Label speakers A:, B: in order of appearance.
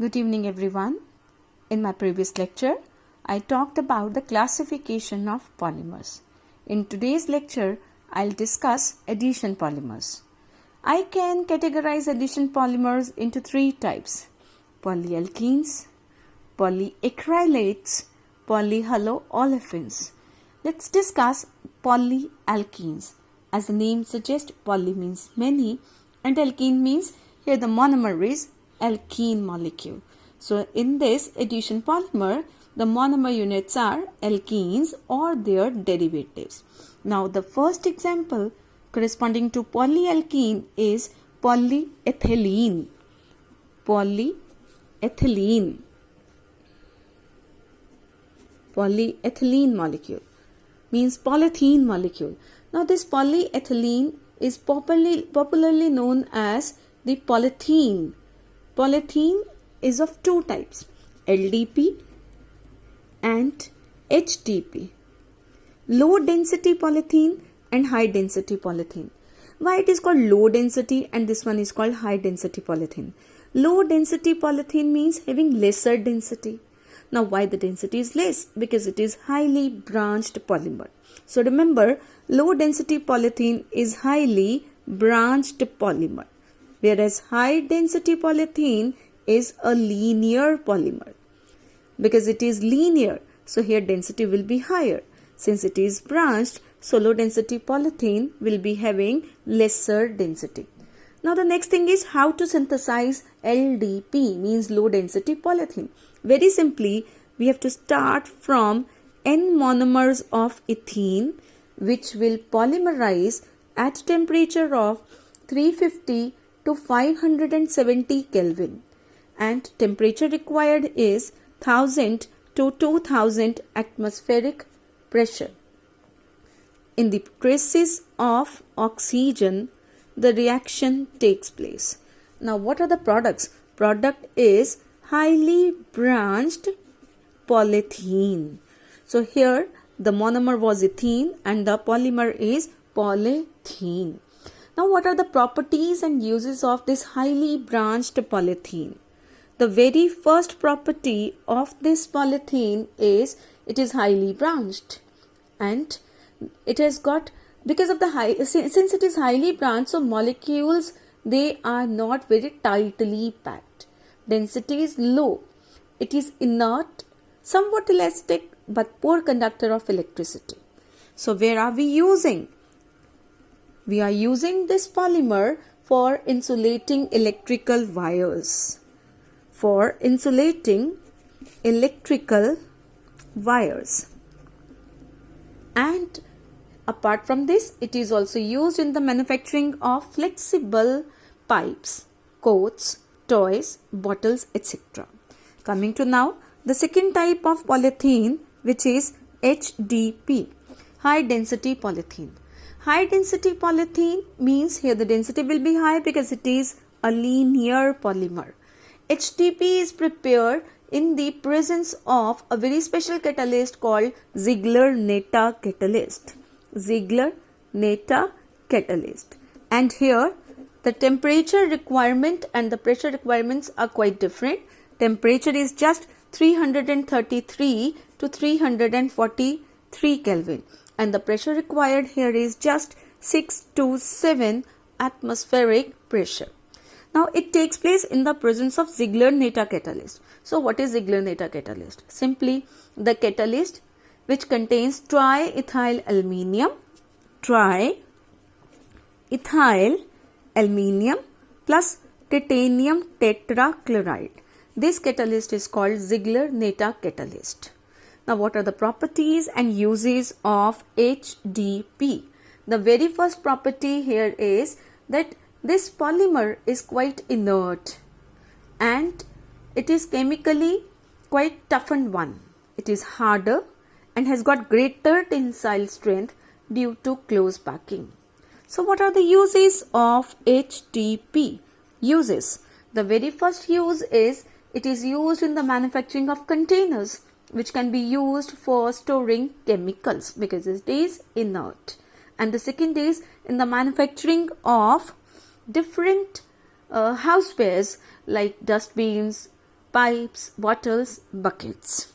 A: Good evening everyone. In my previous lecture, I talked about the classification of polymers. In today's lecture, I'll discuss addition polymers. I can categorize addition polymers into three types: polyalkenes, polyacrylates, polyhaloolefins. Let's discuss polyalkenes. As the name suggests, poly means many and alkene means here the monomer is alkene molecule. So in this addition polymer, the monomer units are alkenes or their derivatives. Now the first example corresponding to polyalkene is polyethylene. Polyethylene molecule means polythene molecule. Now this polyethylene is popularly known as the polythene. Polythene is of two types, LDP and Hdpe. Low density polythene and high density polythene. Why it is called low density and this one is called high density polythene? Low density polythene means having lesser density. Now why the density is less? Because it is highly branched polymer. So remember, low density polythene is highly branched polymer, whereas high density polythene is a linear polymer. Because it is linear, so here density will be higher. Since it is branched, so low density polythene will be having lesser density. Now the next thing is how to synthesize LDP, means low density polythene. Very simply, we have to start from N monomers of ethene, which will polymerize at temperature of 350 to 570 Kelvin, and temperature required is 1000 to 2000 atmospheric pressure. In the presence of oxygen, the reaction takes place. Now what are the products? Product is highly branched polythene. So here the monomer was ethene and the polymer is polythene. Now what are the properties and uses of this highly branched polythene? The very first property of this polythene is it is highly branched, and it has got, because of the high, since it is highly branched, so molecules, they are not very tightly packed. Density is low. It is inert, somewhat elastic, but poor conductor of electricity. So where are we using? We are using this polymer for insulating electrical wires. For insulating electrical wires. And apart from this, it is also used in the manufacturing of flexible pipes, coats, toys, bottles, etc. Coming to now the second type of polythene, which is HDP, high density polythene. High density polythene means here the density will be high because it is a linear polymer. Hdpe is prepared in the presence of a very special catalyst called Ziegler-Natta catalyst. Ziegler-Natta catalyst. And here the temperature requirement and the pressure requirements are quite different. Temperature is just 333 to 343 Kelvin, and the pressure required here is just 6 to 7 atmospheric pressure. Now it takes place in the presence of Ziegler-Natta catalyst. So what is Ziegler-Natta catalyst? Simply the catalyst which contains triethyl aluminium plus titanium tetrachloride. This catalyst is called Ziegler-Natta catalyst. Now what are the properties and uses of HDP? The very first property here is that this polymer is quite inert and it is chemically quite toughened one. It is harder and has got greater tensile strength due to close packing. So what are the uses of HDP? Uses. The very first use is it is used in the manufacturing of containers, which can be used for storing chemicals because it is inert. And the second is in the manufacturing of different housewares like dustbins, pipes, bottles, buckets.